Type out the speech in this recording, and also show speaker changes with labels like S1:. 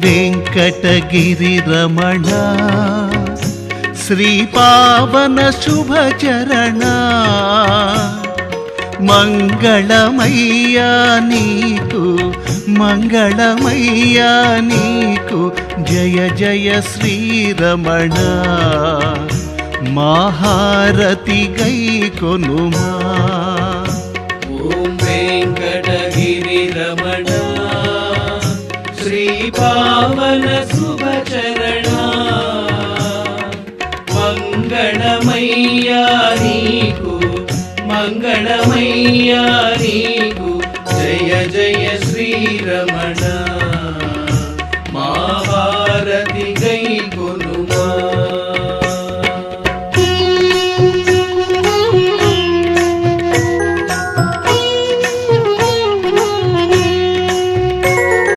S1: వెంకటగిరి రమణ శ్రీ పావన శుభచరణ మంగళమయ్యా నీకు మంగళమయ్యా నీకు జయ జయ శ్రీరమణ మహారతి గై కొనుమా.
S2: ఓం వెంకటగిరి రమణ శ్రీ పావన శుభచరణ మంగళమయ్యా నీకు మంగళమయ్యా నీకు జయ జయ శ్రీరమణ.